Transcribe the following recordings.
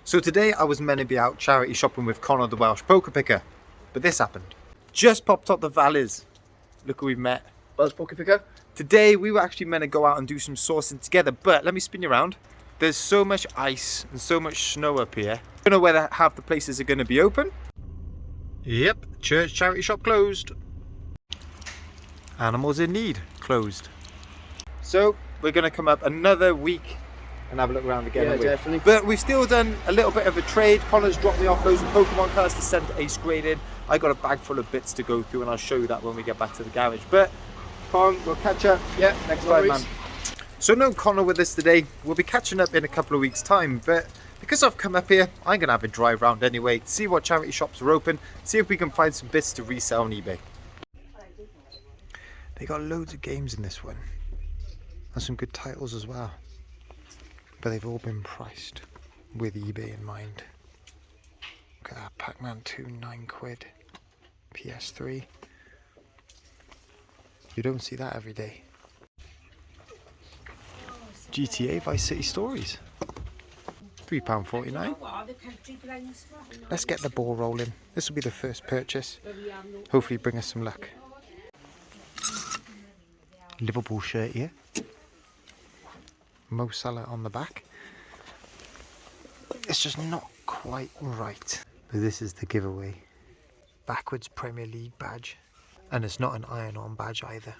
So today I was meant to be out charity shopping with Connor the Welsh poker picker, but this happened. Just popped up the valleys. Look who we've met. Welsh poker picker. Today we were actually meant to go out and do some sourcing together, but let me spin you around. There's so much ice and so much snow up here. I don't know whether half the places are going to be open. Yep, church charity shop closed. Animals in need closed. So we're going to come up another week and have a look around again. Yeah, definitely. But we've still done a little bit of a trade. Connor's dropped me off loads of Pokemon cards to send to Ace Graded. I got a bag full of bits to go through, and I'll show you that when we get back to the garage. But Con, we'll catch up. Yeah, next time, man. So no Connor with us today. We'll be catching up in a couple of weeks' time. But because I've come up here, I'm gonna have a drive round anyway, see what charity shops are open, see if we can find some bits to resell on eBay. They got loads of games in this one, and some good titles as well. But they've all been priced with eBay in mind. Look at that, Pac-Man 2, 9 quid. PS3. You don't see that every day. GTA Vice City Stories. £3.49. Let's get the ball rolling. This will be the first purchase. Hopefully bring us some luck. Liverpool shirt here. Mo Salah on the back. It's just not quite right. But this is the giveaway. Backwards Premier League badge. And it's not an iron-on badge either.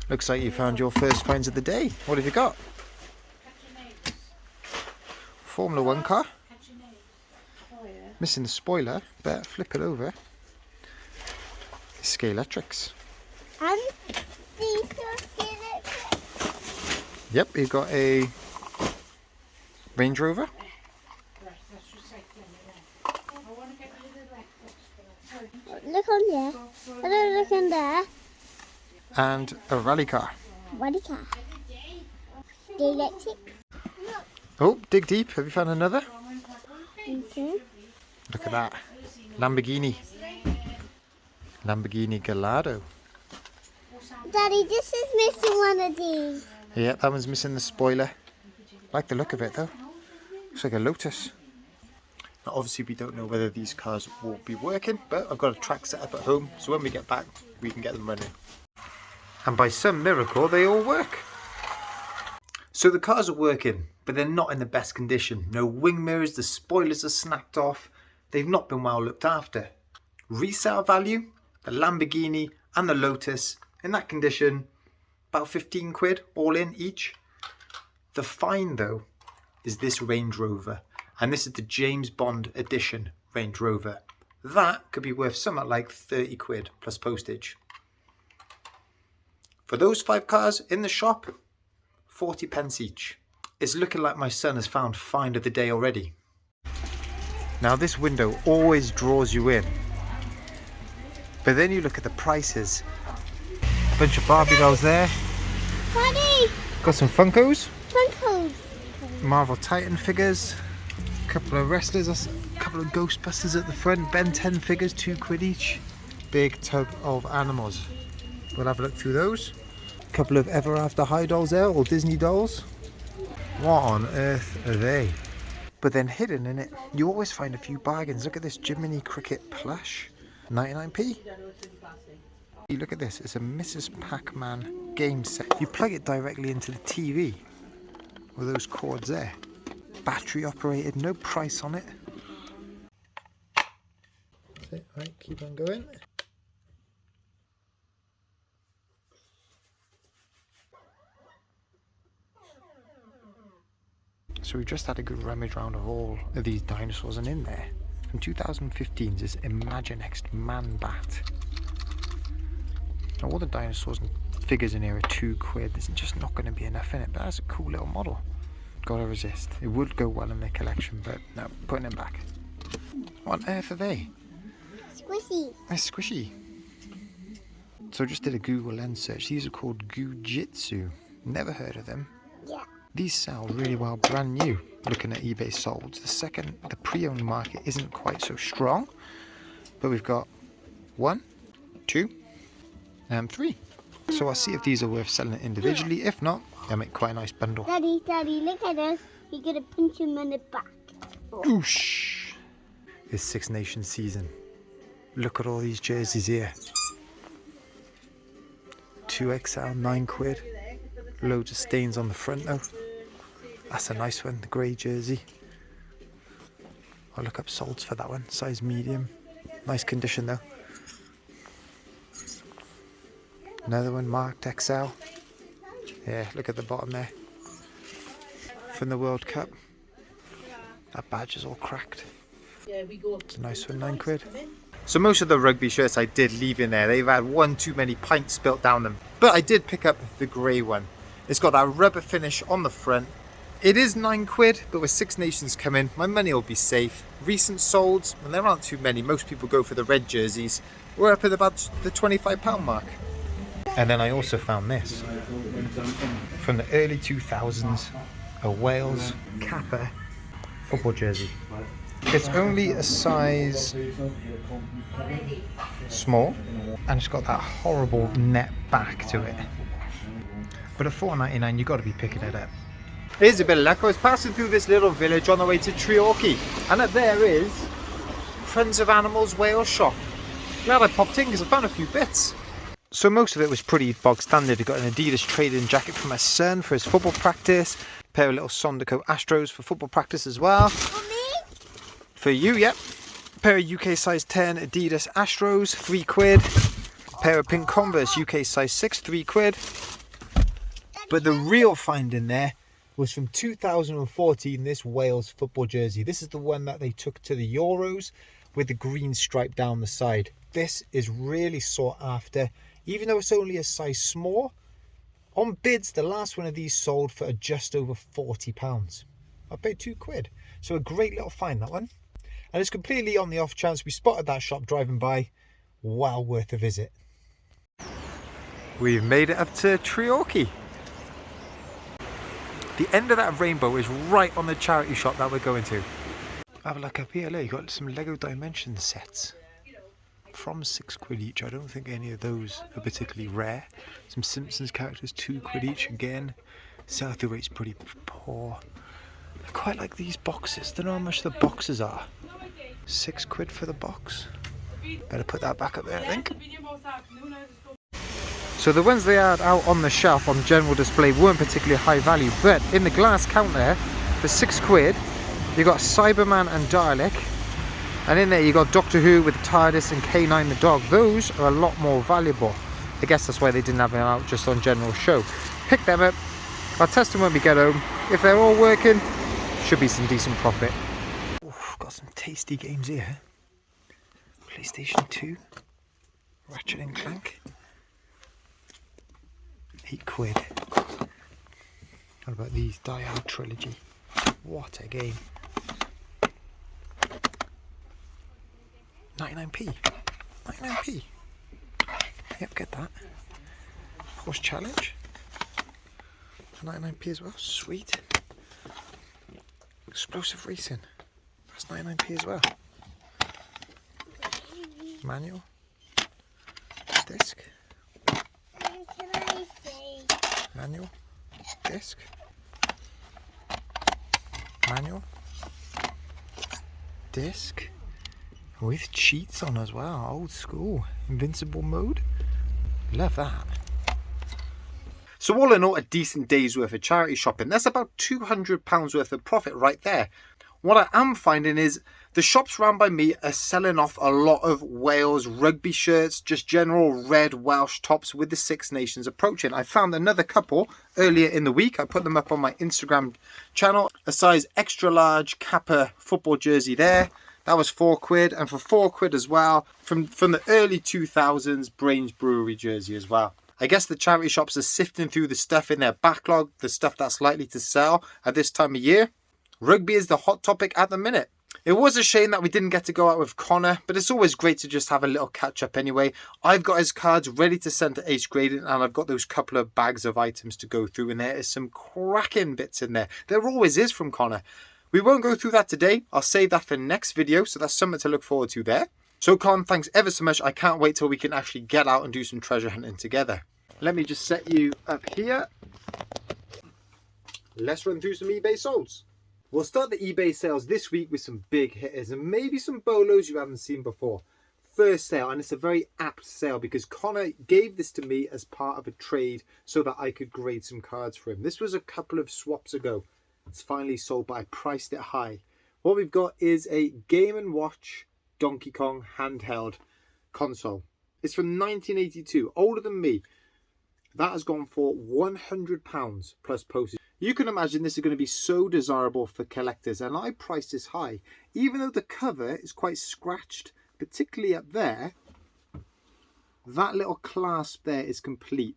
Looks like you found your first finds of the day. What have you got? Formula 1 car. Missing the spoiler, but flip it over. Scalextrics. And these are Scalextrics. Yep, you've got a Range Rover. Look on there. I don't look in there. And a rally car. Rally car. Scalextric. Oh, dig deep. Have you found another? Mm-hmm. Look at that. Lamborghini. Lamborghini Gallardo. Daddy, this is missing one of these. Yeah, that one's missing the spoiler. Like the look of it though. Looks like a Lotus. Now obviously we don't know whether these cars will be working, but I've got a track set up at home, so when we get back we can get them running. And by some miracle they all work. So the cars are working, but they're not in the best condition. No wing mirrors, the spoilers are snapped off. They've not been well looked after. Resale value, the Lamborghini and the Lotus, in that condition, about 15 quid all in each. The find though is this Range Rover, and this is the James Bond edition Range Rover. That could be worth something like 30 quid plus postage. For those 5 cars in the shop, 40 pence each. It's looking like my son has found find of the day already. Now this window always draws you in, but then you look at the prices. A bunch of Barbie dolls there. Daddy! Got some Funkos. Funkos. Marvel Titan figures. A couple of wrestlers. A couple of Ghostbusters at the front. Ben 10 figures, 2 quid each. Big tub of animals. We'll have a look through those. A couple of Ever After High dolls there, or Disney dolls. What on earth are they? But then hidden in it, you always find a few bargains. Look at this Jiminy Cricket plush. 99p. Look at this, it's a Mrs. Pac-Man game set. You plug it directly into the TV with those cords there. Battery operated, no price on it. That's it, right, keep on going. So we just had a good rummage round of all of these dinosaurs, and in there, from 2015, is Imaginext Man Bat. Now all the dinosaurs and figures in here are 2 quid. There's just not going to be enough in it, but that's a cool little model. Gotta resist. It would go well in their collection, but no, putting it back. What on earth are they? Squishy. They're squishy. So I just did a Google Lens search. These are called Gujitsu. Never heard of them. Yeah. These sell really well brand new, looking at eBay solds. The pre-owned market isn't quite so strong, but we've got 1, 2, and 3. So I'll see if these are worth selling individually. If not, they'll make quite a nice bundle. Daddy, look at us. You're going to punch him in the back. Oosh! It's Six Nations season. Look at all these jerseys here. 2XL, £9. Loads of stains on the front though. That's a nice one, the grey jersey. I'll look up solds for that one, size medium. Nice condition though. Another one marked XL. Yeah, look at the bottom there. From the World Cup. That badge is all cracked. It's a nice one, £9. So most of the rugby shirts I did leave in there. They've had one too many pints spilt down them. But I did pick up the grey one. It's got that rubber finish on the front. It is £9, but with Six Nations coming, my money will be safe. Recent solds, and there aren't too many. Most people go for the red jerseys. We're up at about the £25 mark. And then I also found this. From the early 2000s, a Wales Kappa football jersey. It's only a size small, and it's got that horrible net back to it. But at £4.99, you've got to be picking it up. Here's a bit of luck. I was passing through this little village on the way to Trioki, and up there is Friends of Animals Wales shop. Glad I popped in because I found a few bits. So most of it was pretty bog standard. I got an Adidas trade-in jacket for my son for his football practice, a pair of little Sondico Astros for football practice as well. For me? For you, yep. A pair of UK size 10 Adidas Astros, £3. A pair of pink Converse UK size 6, £3. But the real find in there was from 2014, this Wales football jersey. This is the one that they took to the Euros with the green stripe down the side. This is really sought after, even though it's only a size small. On bids, the last one of these sold for just over £40. I paid £2. So a great little find, that one. And it's completely on the off chance we spotted that shop driving by. Well worth a visit. We've made it up to Trioki. The end of that rainbow is right on the charity shop that we're going to. Have a look up here. Look, you've got some Lego Dimension sets from £6 each. I don't think any of those are particularly rare. Some Simpsons characters, £2 each. Again, sell-through rate's pretty poor. I quite like these boxes. Don't know how much the boxes are. £6 for the box. Better put that back up there, I think. So the ones they had out on the shelf on general display weren't particularly high value, but in the glass counter for £6 you got Cyberman and Dalek, and in there you got Doctor Who with the TARDIS and K9 the dog. Those are a lot more valuable. I guess that's why they didn't have them out just on general show. Pick them up. I'll test them when we get home. If they're all working, should be some decent profit. Oof, got some tasty games here. PlayStation 2, Ratchet and Clank. £8. What about these? Die Hard Trilogy. What a game. 99p. 99p. Yep, get that. Horse Challenge. 99p as well. Sweet. Explosive Racing. That's 99p as well. Manual. Disc. Manual, disc, manual, disc, with cheats on as well. Old school, invincible mode. Love that. So all in all, a decent day's worth of charity shopping. That's about £200 worth of profit right there. What I am finding is the shops round by me are selling off a lot of Wales rugby shirts, just general red Welsh tops with the Six Nations approaching. I found another couple earlier in the week. I put them up on my Instagram channel. A size extra large Kappa football jersey there. That was £4, and for £4 as well, from the early 2000s Brains Brewery jersey as well. I guess the charity shops are sifting through the stuff in their backlog, the stuff that's likely to sell at this time of year. Rugby is the hot topic at the minute. It was a shame that we didn't get to go out with Connor, but it's always great to just have a little catch up anyway. I've got his cards ready to send to 8th grading, and I've got those couple of bags of items to go through, and there is some cracking bits in there. There always is from Connor. We won't go through that today. I'll save that for next video, so that's something to look forward to there. So Con, thanks ever so much. I can't wait till we can actually get out and do some treasure hunting together. let me just set you up here. Let's run through some eBay solds. We'll start the eBay sales this week with some big hitters and maybe some bolos you haven't seen before. First sale, and it's a very apt sale because Connor gave this to me as part of a trade so that I could grade some cards for him. This was a couple of swaps ago. It's finally sold, but I priced it high. What we've got is a Game & Watch Donkey Kong handheld console. It's from 1982, older than me. That has gone for £100 plus postage. You can imagine this is going to be so desirable for collectors, and I priced this high. Even though the cover is quite scratched, particularly up there, that little clasp there is complete.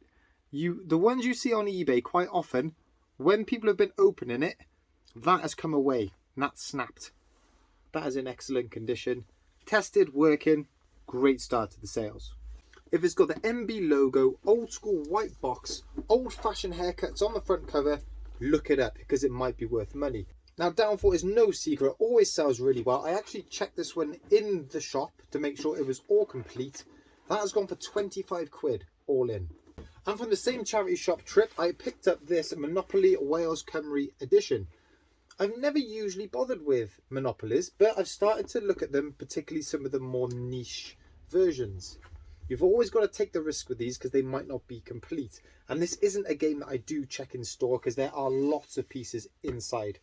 The ones you see on eBay quite often, when people have been opening it, that has come away and that's snapped. That is in excellent condition. Tested, working, great start to the sales. If it's got the MB logo, old school white box, old fashioned haircuts on the front cover, look it up because it might be worth money. Now, Downfall is no secret, always sells really well. I actually checked this one in the shop to make sure it was all complete. That has gone for 25 quid all in. And from the same charity shop trip, I picked up this Monopoly Wales Cymru edition. I've never usually bothered with Monopolies, but I've started to look at them, particularly some of the more niche versions. You've always got to take the risk with these because they might not be complete. And this isn't a game that I do check in store because there are lots of pieces inside.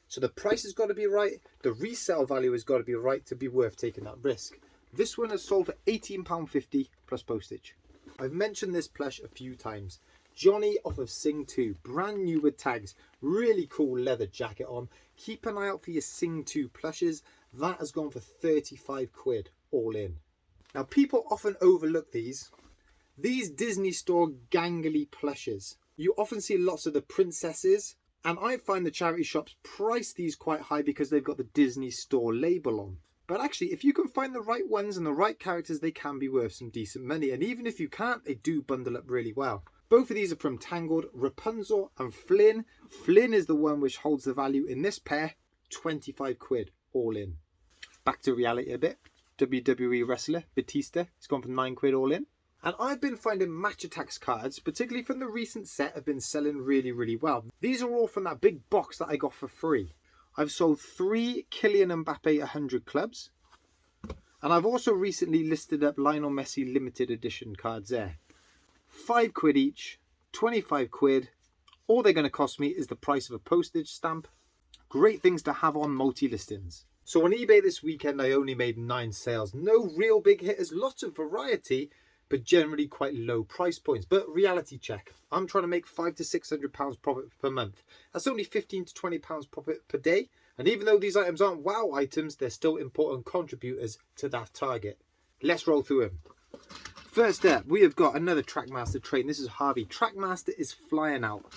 So the price has got to be right. The resale value has got to be right to be worth taking that risk. This one has sold for £18.50 plus postage. I've mentioned this plush a few times. Johnny off of Sing 2, brand new with tags, really cool leather jacket on. Keep an eye out for your Sing 2 plushes. That has gone for 35 quid all in. Now, people often overlook these Disney Store gangly plushes. You often see lots of the princesses, and I find the charity shops price these quite high because they've got the Disney Store label on. But actually, if you can find the right ones and the right characters, they can be worth some decent money. And even if you can't, they do bundle up really well. Both of these are from Tangled, Rapunzel and Flynn. Flynn is the one which holds the value in this pair, 25 quid all in. Back to reality a bit. WWE wrestler Batista, it's gone for 9 quid all in. And I've been finding Match Attacks cards, particularly from the recent set, have been selling really, really well. These are all from that big box that I got for free. I've sold 3 Kylian Mbappe 100 clubs. And I've also recently listed up Lionel Messi limited edition cards there. 5 quid each, 25 quid. All they're going to cost me is the price of a postage stamp. Great things to have on multi-listings. So on eBay this weekend, I only made 9 sales. No real big hitters, lots of variety, but generally quite low price points. But reality check, I'm trying to make £500 to £600 profit per month. That's only £15 to £20 profit per day. And even though these items aren't wow items, they're still important contributors to that target. Let's roll through them. First up, we have got another Trackmaster train. This is Harvey. Trackmaster is flying out.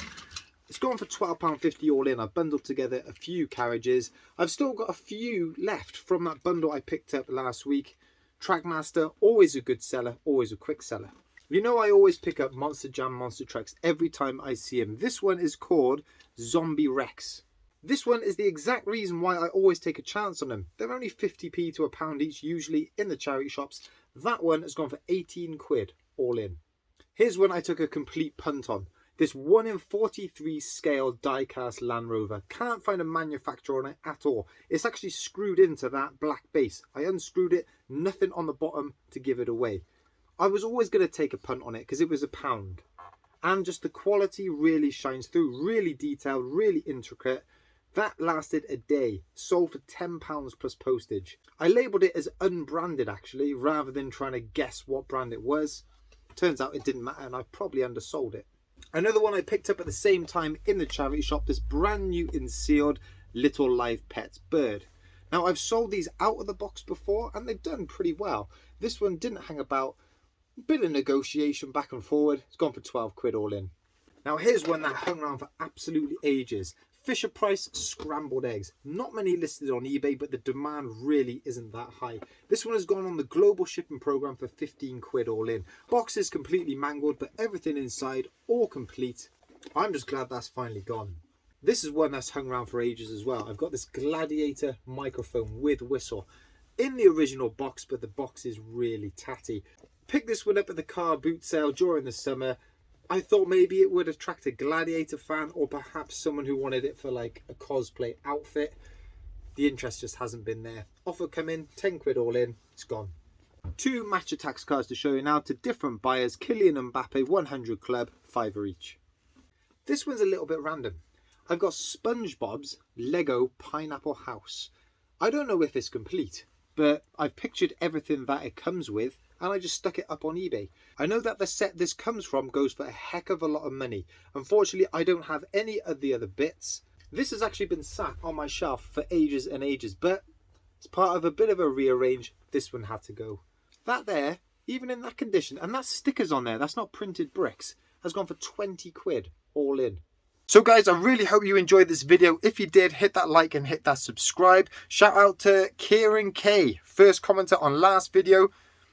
It's gone for £12.50 all in. I've bundled together a few carriages. I've still got a few left from that bundle I picked up last week. Trackmaster, always a good seller, always a quick seller. You know I always pick up Monster Jam Monster Trucks every time I see them. This one is called Zombie Rex. This one is the exact reason why I always take a chance on them. They're only 50p to £1 each, usually in the charity shops. That one has gone for 18 quid all in. Here's one I took a complete punt on. This 1 in 43 scale die-cast Land Rover. Can't find a manufacturer on it at all. It's actually screwed into that black base. I unscrewed it, nothing on the bottom to give it away. I was always going to take a punt on it because it was £1. And just the quality really shines through. Really detailed, really intricate. That lasted a day. Sold for £10 plus postage. I labelled it as unbranded actually, rather than trying to guess what brand it was. Turns out it didn't matter and I probably undersold it. Another one I picked up at the same time in the charity shop, this brand new unsealed Little Live Pets bird. Now I've sold these out of the box before and they've done pretty well. This one didn't hang about, a bit of negotiation back and forward. It's gone for 12 quid all in. Now here's one that hung around for absolutely ages. Fisher Price scrambled eggs. Not many listed on eBay, but the demand really isn't that high. This one has gone on the global shipping program for 15 quid all in. Box is completely mangled, but everything inside all complete. I'm just glad that's finally gone. This is one that's hung around for ages as well. I've got this Gladiator microphone with whistle in the original box, but the box is really tatty. picked this one up at the car boot sale during the summer. I thought maybe it would attract a Gladiator fan or perhaps someone who wanted it for like a cosplay outfit. The interest just hasn't been there. Offer come in, 10 quid all in, it's gone. 2 Match Attax cards to show you now to different buyers. Kylian Mbappe 100 club, £5 each. This one's a little bit random. I've got SpongeBob's Lego Pineapple House. I don't know if it's complete, but I've pictured everything that it comes with and I just stuck it up on eBay. I know that the set this comes from goes for a heck of a lot of money. Unfortunately, I don't have any of the other bits. This has actually been sat on my shelf for ages and ages, but as part of a bit of a rearrange, this one had to go. That there, even in that condition, and that's stickers on there, that's not printed bricks, has gone for 20 quid all in. So guys, I really hope you enjoyed this video. If you did, hit that like and hit that subscribe. Shout out to Kieran K, first commenter on last video.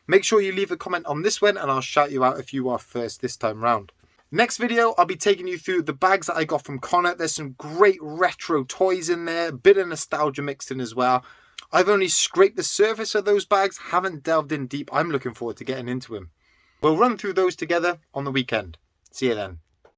Make sure you leave a comment on this one and I'll shout you out if you are first this time round. Next video, I'll be taking you through the bags that I got from Connor. There's some great retro toys in there, a bit of nostalgia mixed in as well. I've only scraped the surface of those bags, haven't delved in deep. I'm looking forward to getting into them. We'll run through those together on the weekend. See you then.